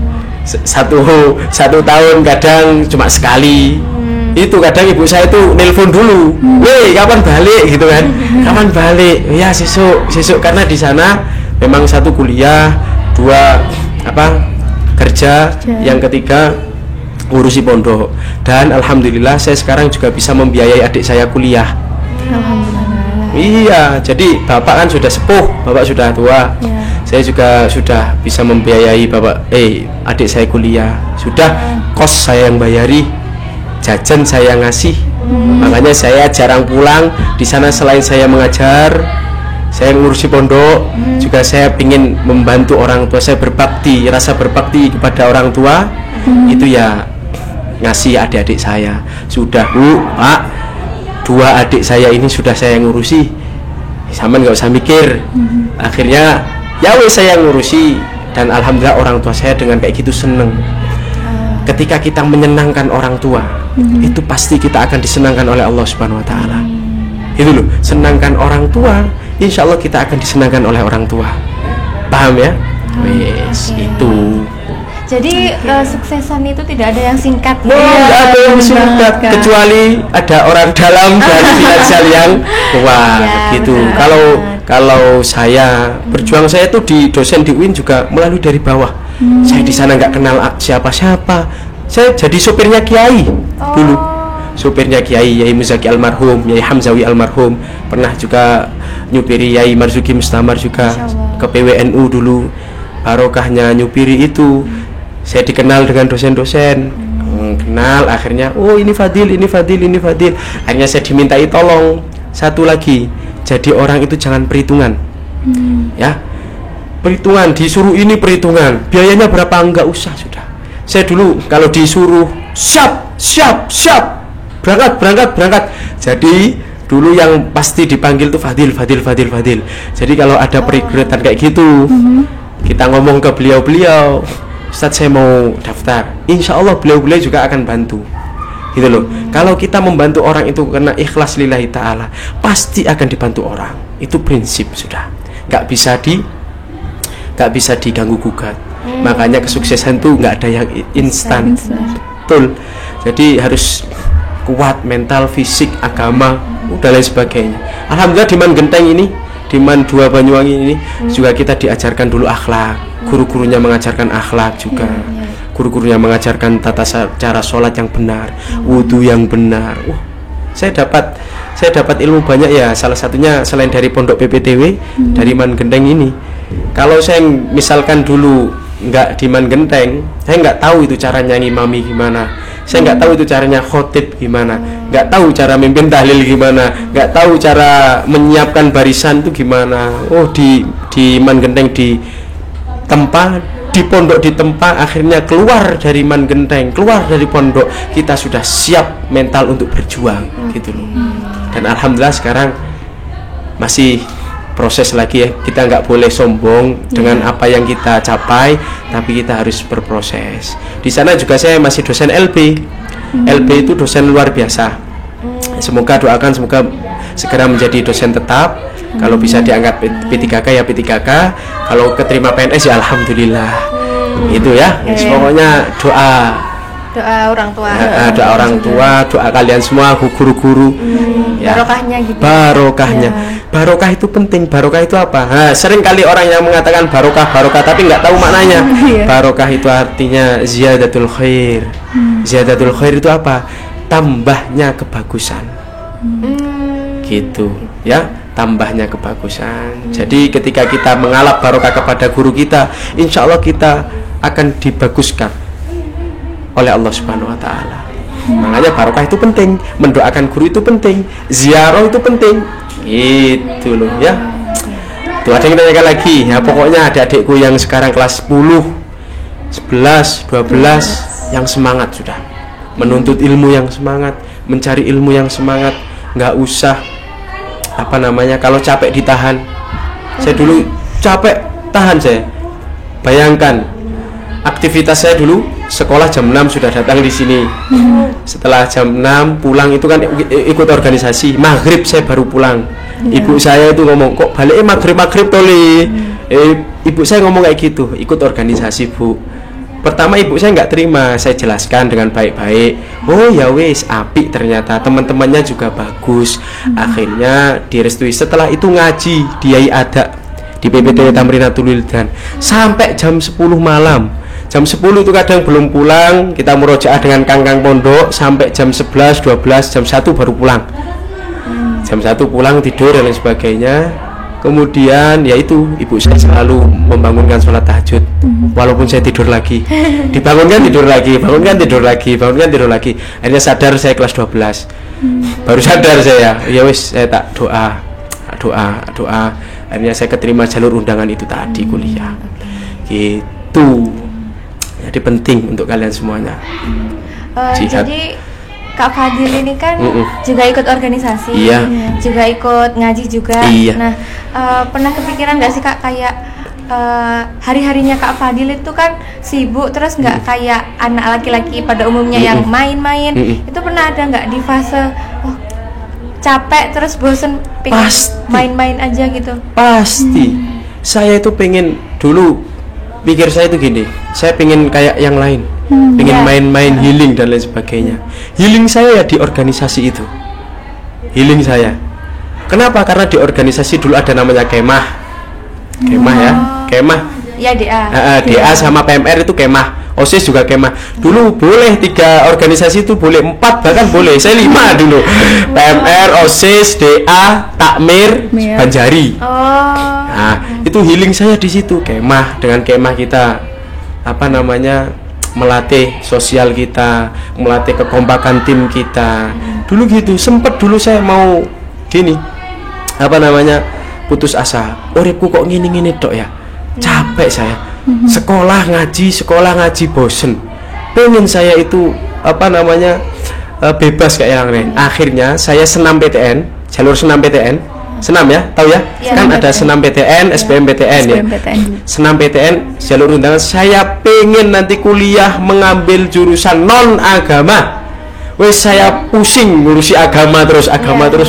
satu tahun kadang cuma sekali. Itu kadang ibu saya itu nelpon dulu, weh kapan balik gitu kan, kapan balik, ya sesuk karena di sana memang 1 kuliah, 2 kerja, yang ketiga ngurusi pondok. Dan alhamdulillah saya sekarang juga bisa membiayai adik saya kuliah. Iya, jadi bapak kan sudah sepuh, bapak sudah tua. Saya juga sudah bisa membiayai adik saya kuliah. Sudah kos saya yang bayari, jajan saya ngasih. Makanya saya jarang pulang. Di sana selain saya mengajar, saya ngurusi pondok, juga saya ingin membantu orang tua. Saya berbakti, rasa berbakti kepada orang tua itu ya ngasih adik-adik saya. Sudah Bu, Pak, 2 adik saya ini sudah saya ngurusi, sama nggak usah mikir. Akhirnya ya wes saya ngurusi, dan alhamdulillah orang tua saya dengan kayak gitu seneng. Ketika kita menyenangkan orang tua, itu pasti kita akan disenangkan oleh Allah Subhanahu Wa Taala. Itu loh, senangkan orang tua, insya Allah kita akan disenangkan oleh orang tua. Paham ya? Wes itu. Jadi suksesan itu tidak ada yang singkat. Tidak ada yang singkat, kecuali ada orang dalam dari finansial yang kuat gitu. Kalau saya berjuang, saya tuh di dosen di UIN juga melalui dari bawah. Saya di sana nggak kenal siapa-siapa. Saya jadi sopirnya Kiai dulu. Sopirnya Kiai Muzaki almarhum, Yai Hamzawi almarhum. Pernah juga nyupiri Yai Marzuki Mustamar juga ke PWNU dulu. Barokahnya nyupiri itu. Saya dikenal dengan dosen-dosen, kenal, akhirnya ini Fadil. Akhirnya saya dimintai tolong satu lagi, jadi orang itu jangan perhitungan. Ya, perhitungan, disuruh ini perhitungan, biayanya berapa, enggak usah, sudah. Saya dulu kalau disuruh siap, berangkat. Jadi dulu yang pasti dipanggil tuh Fadil. Jadi kalau ada perigretan kayak gitu, kita ngomong ke beliau, Ustadz saya mau daftar, insya Allah beliau juga akan bantu, gitu loh. Kalau kita membantu orang itu karena ikhlas lillahi ta'ala, pasti akan dibantu orang. Itu prinsip, sudah. Gak bisa diganggu gugat. Makanya kesuksesan tuh gak ada yang instan. Betul. Jadi harus kuat mental, fisik, agama, dan lain sebagainya. Alhamdulillah di Man Genteng ini, di Man 2 Banyuwangi ini juga kita diajarkan dulu akhlak. Guru-gurunya mengajarkan akhlak juga. Guru-gurunya mengajarkan cara sholat yang benar, wudhu yang benar. Saya dapat ilmu banyak ya. Salah satunya selain dari pondok PPTW, dari Man Genteng ini. Kalau saya misalkan dulu nggak di Man Genteng, saya nggak tahu itu caranya ngimami gimana. Saya nggak tahu itu caranya khotib gimana, nggak tahu cara mimpin tahlil gimana, nggak tahu cara menyiapkan barisan itu gimana. Di Man Genteng di pondok ditempa, akhirnya keluar dari Man Genteng, keluar dari pondok, kita sudah siap mental untuk berjuang, gitu loh. Dan alhamdulillah sekarang masih proses lagi ya. Kita nggak boleh sombong dengan apa yang kita capai, tapi kita harus berproses. Di sana juga saya masih dosen LB. LB itu dosen luar biasa. Semoga doakan semoga segera menjadi dosen tetap. Kalau bisa diangkat P3K ya P3K. Kalau keterima PNS ya alhamdulillah. Itu ya. Pokoknya doa orang tua. Doa orang tua, doa kalian semua, guru-guru. Barokahnya gitu. Barokahnya. Barokah itu penting. Barokah itu apa? Sering kali orang yang mengatakan barokah tapi nggak tahu maknanya. Barokah itu artinya ziyadatul khair. Ziyadatul khair itu apa? Tambahnya kebagusan. Gitu ya. Tambahnya kebagusan. Jadi ketika kita mengalap barokah kepada guru kita, insya Allah kita akan dibaguskan oleh Allah Subhanahu Wa Taala. Makanya barokah itu penting, mendoakan guru itu penting, ziarah itu penting. Gitu loh ya. Tuh ada yang tanyakan lagi ya. Pokoknya adik-adikku yang sekarang kelas 10, 11, 12 yang semangat sudah, menuntut ilmu yang semangat, mencari ilmu yang semangat. Nggak usah kalau capek ditahan. Saya dulu capek tahan. Saya bayangkan aktivitas saya dulu sekolah jam 6 sudah datang di sini. Setelah jam 6 pulang itu kan ikut organisasi. Maghrib saya baru pulang. Ibu saya itu ngomong, kok baliknya maghrib toli. Ibu saya ngomong kayak gitu, ikut organisasi Bu. Pertama ibu saya nggak terima, saya jelaskan dengan baik-baik. Oh ya wis, apik ternyata, teman-temannya juga bagus. Akhirnya direstui. Setelah itu ngaji di Yai Ada di PPT Tamrinatul Wildan sampai jam 10 malam. Jam 10 itu kadang belum pulang, kita murojaah dengan kangkang pondok sampai jam 11, 12, jam 1 baru pulang. Jam 1 pulang tidur dan lain sebagainya. Kemudian ya itu, ibu saya selalu membangunkan sholat tahajud walaupun saya tidur lagi. Dibangunkan tidur lagi, bangunkan tidur lagi, bangunkan tidur lagi. Akhirnya sadar saya kelas 12. Baru sadar saya, ya wis saya tak doa. Akhirnya saya keterima jalur undangan itu tadi kuliah. Gitu. Jadi penting untuk kalian semuanya. Jadi Kak Fadil ini kan juga ikut organisasi, juga ikut ngaji juga. Nah, pernah kepikiran nggak sih Kak kayak hari-harinya Kak Fadil itu kan sibuk, terus nggak kayak anak laki-laki pada umumnya yang main-main. Itu pernah ada nggak di fase capek terus bosen pengen main-main aja gitu? Pasti. Saya itu pengen dulu, pikir saya itu gini, saya pengen kayak yang lain. Pengen main-main, healing dan lain sebagainya. Healing saya ya di organisasi itu. Healing saya. Kenapa? Karena di organisasi dulu ada namanya kemah. Kemah ya. Kemah. Ya DA. DA sama PMR itu kemah. OSIS juga kemah. Dulu boleh 3 organisasi itu boleh, 4 bahkan boleh. Saya 5 dulu. PMR, OSIS, DA, Takmir, Banjari. Nah, itu healing saya di situ. Kemah, dengan kemah kita melatih sosial kita, melatih kekompakan tim kita. Dulu gitu, sempet dulu saya mau gini, putus asa. Uripku kok gini-gini dok ya, capek saya. Sekolah ngaji bosen. Pengen saya itu bebas kayak yang lain. Akhirnya saya senam PTN, jalur senam PTN. Senam ya, tahu ya? Kan ada senam PTN, SBMPTN ya. Senam PTN, jalur undangan. Saya pengen nanti kuliah mengambil jurusan non agama. Wes saya pusing ngurusi agama terus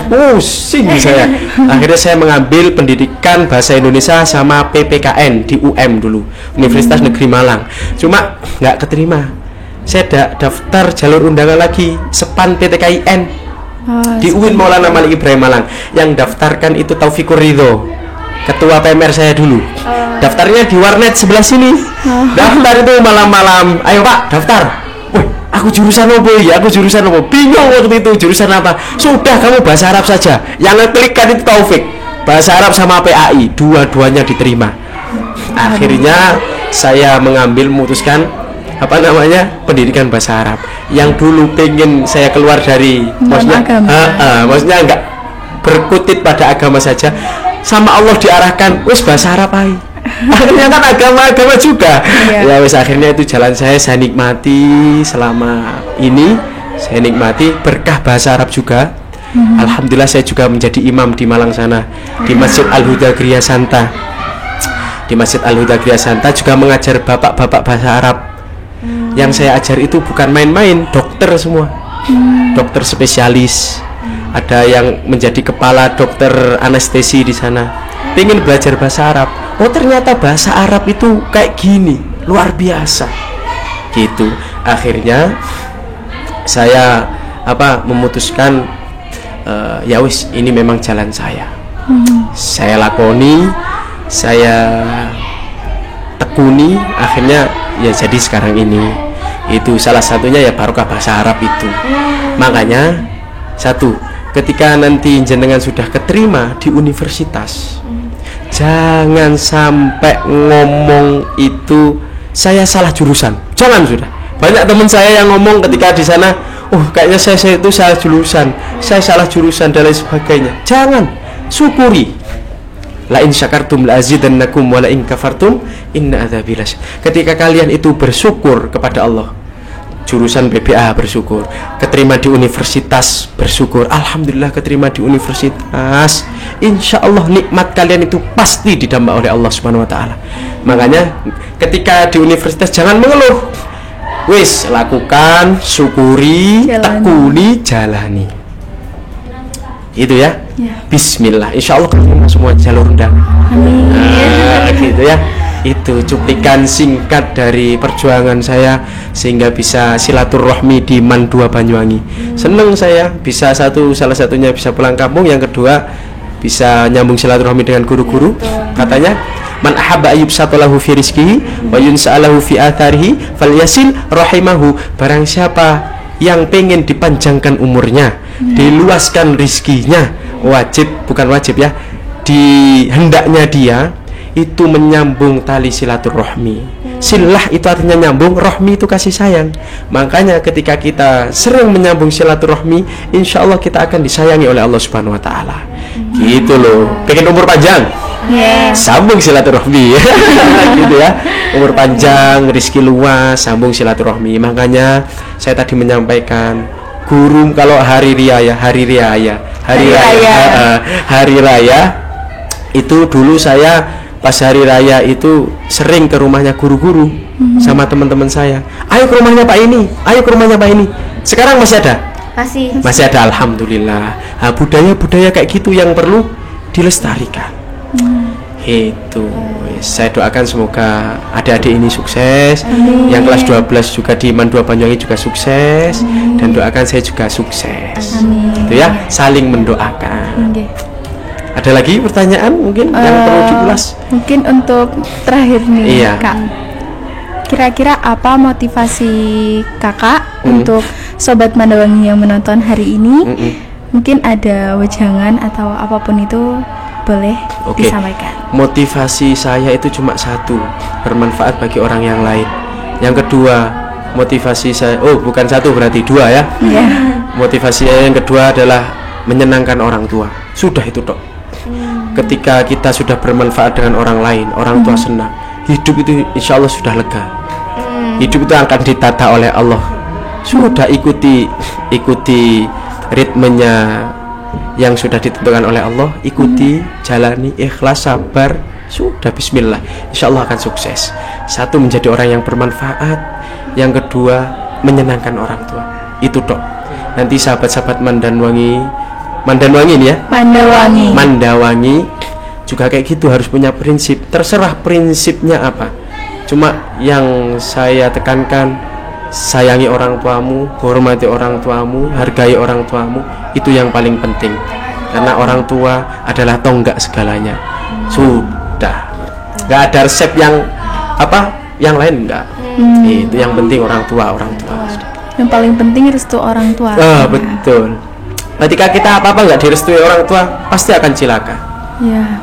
pusing saya. Akhirnya saya mengambil pendidikan bahasa Indonesia sama PPKN di UM dulu, Universitas Negeri Malang. Cuma nggak keterima. Saya daftar jalur undangan lagi, SEPAN PTKIN. Di UIN Maulana Malik Ibrahim Malang. Yang daftarkan itu Taufikur Ridho, ketua PMR saya dulu. Daftarnya di warnet sebelah sini. Daftar itu malam-malam. Ayo Pak, daftar. Wih, aku jurusan apa ya? Bingung waktu itu jurusan apa. Sudah, kamu bahasa Arab saja. Yang ngeklikkan itu Taufik. Bahasa Arab sama PAI, dua-duanya diterima. Akhirnya saya memutuskan pendidikan bahasa Arab. Yang dulu pengen saya keluar dari maksudnya enggak berkutit pada agama saja, sama Allah diarahkan wis bahasa Arab aja. Akhirnya kan agama juga. Ya wis, akhirnya itu jalan saya nikmati selama ini. Saya nikmati berkah bahasa Arab juga. Alhamdulillah saya juga menjadi imam di Malang sana, di Masjid Al-Huda Griya Santa. Di Masjid Al-Huda Griya Santa juga mengajar bapak-bapak bahasa Arab. Yang saya ajar itu bukan main-main, dokter semua. Dokter spesialis. Ada yang menjadi kepala dokter anestesi di sana. Pengen belajar bahasa Arab. Oh, ternyata bahasa Arab itu kayak gini, luar biasa. Gitu. Akhirnya saya memutuskan ya wis, ini memang jalan saya. Saya lakoni, saya tekuni, akhirnya ya jadi sekarang ini. Itu salah satunya ya barokah bahasa Arab itu. Makanya ketika nanti jenengan sudah keterima di universitas, jangan sampai ngomong itu saya salah jurusan. Jangan, sudah. Banyak teman saya yang ngomong ketika di sana, kayaknya saya itu salah jurusan, saya salah jurusan dan lain sebagainya. Jangan, syukuri. La in syakartum la azidannakum wa la in kafartum inna adzabi lasyadid. Ketika kalian itu bersyukur kepada Allah, jurusan BBA bersyukur, keterima di universitas bersyukur, alhamdulillah keterima di universitas, insya Allah nikmat kalian itu pasti didambah oleh Allah Subhanahu Wa Taala. Makanya ketika di universitas jangan mengeluh, Wis lakukan, syukuri, Jalani. tekuni, jalani. Itu ya. Ya. Bismillah. Insya Allah kamu semua jalur undangan. Amin. Gitu ya. Itu cuplikan singkat dari perjuangan saya sehingga bisa silaturahmi di Man 2 Banyuwangi. Seneng saya bisa salah satunya bisa pulang kampung, yang kedua bisa nyambung silaturahmi dengan guru-guru. Katanya man ahabba ayyub satalahu fi rizqihi wa yunsa'alahu fi atharihi falyasil rahimahu. Barang siapa yang pengen dipanjangkan umurnya, diluaskan rizkinya, bukan wajib ya, di hendaknya dia itu menyambung tali silaturahmi. Silah itu artinya nyambung, rohmi itu kasih sayang. Makanya ketika kita sering menyambung silaturahmi, insya Allah kita akan disayangi oleh Allah Subhanahu Wa Taala. Gitu loh. Pengen umur panjang? Sambung silaturahmi. Gitu ya. Umur panjang, rezeki luas, sambung silaturahmi. Makanya saya tadi menyampaikan, guru kalau hari raya itu dulu saya pas hari raya itu sering ke rumahnya guru-guru sama teman-teman saya. Ayo ke rumahnya Pak ini, ayo ke rumahnya Pak ini. Sekarang masih ada? Masih ada, alhamdulillah. Nah, budaya-budaya kayak gitu yang perlu dilestarikan. Itu saya doakan semoga adik-adik ini sukses. Yang kelas 12 juga di Man 2 Banyuwangi juga sukses. Dan doakan saya juga sukses. Itu ya, saling mendoakan. Ada lagi pertanyaan mungkin yang perlu diulas? Mungkin untuk terakhir nih, Iya. Kak. Kira-kira apa motivasi Kakak untuk Sobat Mandawangi yang menonton hari ini? Mungkin ada wejangan atau apapun itu boleh Oke. disampaikan. Motivasi saya itu cuma satu, bermanfaat bagi orang yang lain. Yang kedua, motivasi saya, bukan satu berarti dua ya. Motivasi saya yang kedua adalah menyenangkan orang tua. Sudah itu dok. Ketika kita sudah bermanfaat dengan orang lain, orang tua senang, hidup itu insya Allah sudah lega. Hidup itu akan ditata oleh Allah. Sudah ikuti ritmenya yang sudah ditentukan oleh Allah, ikuti, jalani, ikhlas, sabar, sudah bismillah, insya Allah akan sukses. Satu, menjadi orang yang bermanfaat. Yang kedua, menyenangkan orang tua. Itu dok. Nanti sahabat-sahabat Mandawangi ini ya, Mandawangi juga kayak gitu, harus punya prinsip. Terserah prinsipnya apa, cuma yang saya tekankan, sayangi orang tuamu, hormati orang tuamu, hargai orang tuamu. Itu yang paling penting, karena orang tua adalah tonggak segalanya. Sudah, nggak ada resep yang lain enggak. Itu yang penting orang tua. Yang paling penting restu orang tua. Betul. Ketika kita apa-apa nggak direstui orang tua, pasti akan cilaka.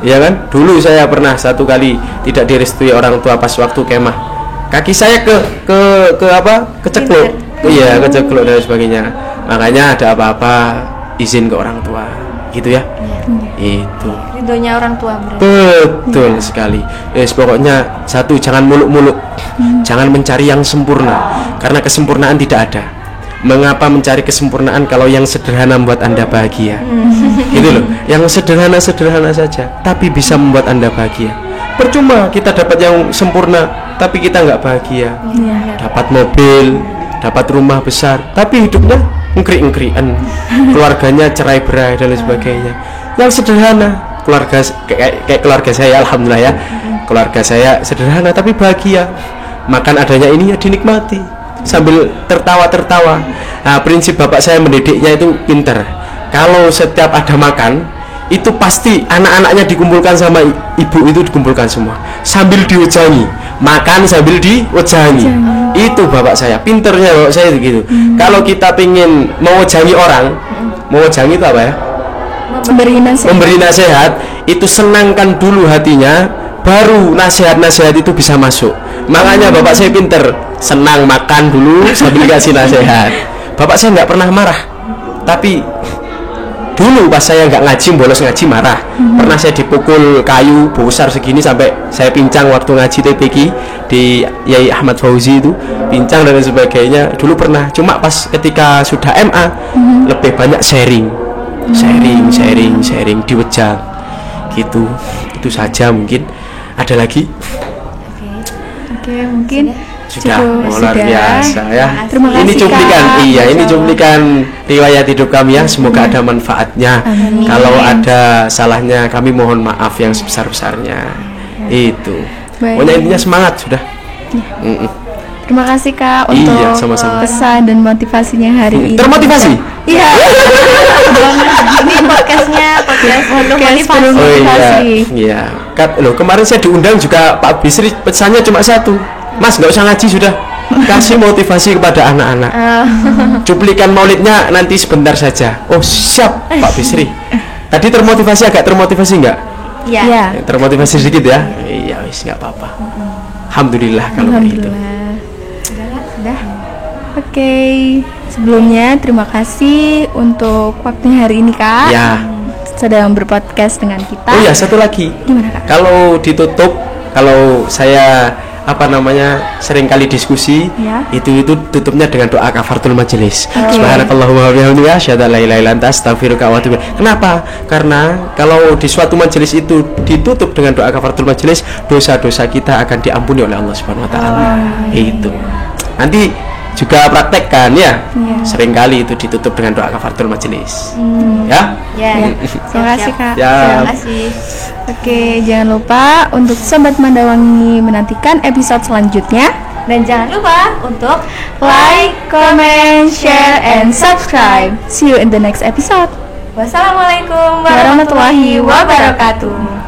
Ya kan? Dulu saya pernah satu kali tidak direstui orang tua pas waktu kemah. Kaki saya kecekluk. Iya, kecekluk dan sebagainya. Makanya ada apa-apa izin ke orang tua. Gitu ya. Itu. Ridhonya orang tua berarti. Betul sekali. Pokoknya satu, jangan muluk-muluk. Jangan mencari yang sempurna, karena kesempurnaan tidak ada. Mengapa mencari kesempurnaan kalau yang sederhana membuat Anda bahagia? Gitu loh. Yang sederhana saja tapi bisa membuat Anda bahagia. Percuma kita dapat yang sempurna tapi kita nggak bahagia. Dapat mobil, dapat rumah besar tapi hidupnya engkri-engkrian, keluarganya cerai-berai dan lain sebagainya. Yang sederhana, kayak keluarga saya, alhamdulillah ya. Keluarga saya sederhana tapi bahagia. Makan adanya ini ya dinikmati sambil tertawa-tertawa. Nah, prinsip bapak saya mendidiknya itu pinter. Kalau setiap ada makan, itu pasti anak-anaknya dikumpulkan sama ibu, itu dikumpulkan semua sambil diwejangi. Makan sambil diwejangi. Itu bapak saya, pinternya bapak saya gitu. Kalau kita pingin mewejangi orang, mewejangi itu apa ya? Memberi nasihat. Itu senangkan dulu hatinya, baru nasihat-nasihat itu bisa masuk. Makanya bapak saya pinter, senang makan dulu sambil kasih nasihat. Bapak saya nggak pernah marah, tapi dulu pas saya nggak ngaji, bolos ngaji marah. Pernah saya dipukul kayu besar segini sampai saya pincang waktu ngaji TPQ di Yai Ahmad Fauzi itu, pincang dan sebagainya. Dulu pernah, cuma pas ketika sudah MA lebih banyak sharing diwejang gitu. Itu saja mungkin. Ada lagi? Oke, mungkin Sudah, Cukup, luar sudah. biasa ya. Terima kasih, Ini cuplikan, Kak. iya, ini Masya Allah. cuplikan riwayat hidup kami ya. Semoga ada manfaatnya. Amin. Kalau ada salahnya, kami mohon maaf yang sebesar-besarnya. Itu. Baik. Pokoknya intinya semangat sudah. Mm-mm. Terima kasih Kak Iya, untuk sama-sama. pesan dan motivasinya hari ini. Termotivasi? Iya. Ini podcastnya podcast penuh Podcast motivasi. penuh Oh iya, motivasi. iya. Loh, kemarin saya diundang juga Pak Bisri, pesannya cuma satu. Mas, nggak usah ngaji sudah. Kasih motivasi kepada anak-anak. Cuplikan maulidnya nanti sebentar saja. Oh siap Pak Bisri. Tadi termotivasi, agak termotivasi nggak? Ya. Ya. Termotivasi sedikit ya? Iya wis, nggak apa-apa. Alhamdulillah kalau begitu. Alhamdulillah. Sudah. Oke. Sebelumnya terima kasih untuk waktunya hari ini Kak. Ya. Sedang berpodcast dengan kita. Oh ya, satu lagi. Gimana Kak? Kalau ditutup, kalau saya sering kali diskusi, Ya. itu tutupnya dengan doa kafaratul majelis. Subhanakallahumma wa bihamdika asyhadu an la ilaha illa anta astaghfiruka wa atubu ilaik. Kenapa? Karena kalau di suatu majelis itu ditutup dengan doa kafaratul majelis, dosa-dosa kita akan diampuni oleh Allah Subhanahu wa taala. Itu. Nanti juga praktekkan ya. Seringkali itu ditutup dengan doa kafaratul majelis. Ya. Ya. Terima kasih Kak. Ya. Terima kasih. Oke, jangan lupa untuk Sobat Mandawangi menantikan episode selanjutnya. Dan jangan lupa untuk Like, comment, share, and subscribe. See you in the next episode. wassalamualaikum Warahmatullahi wabarakatuh.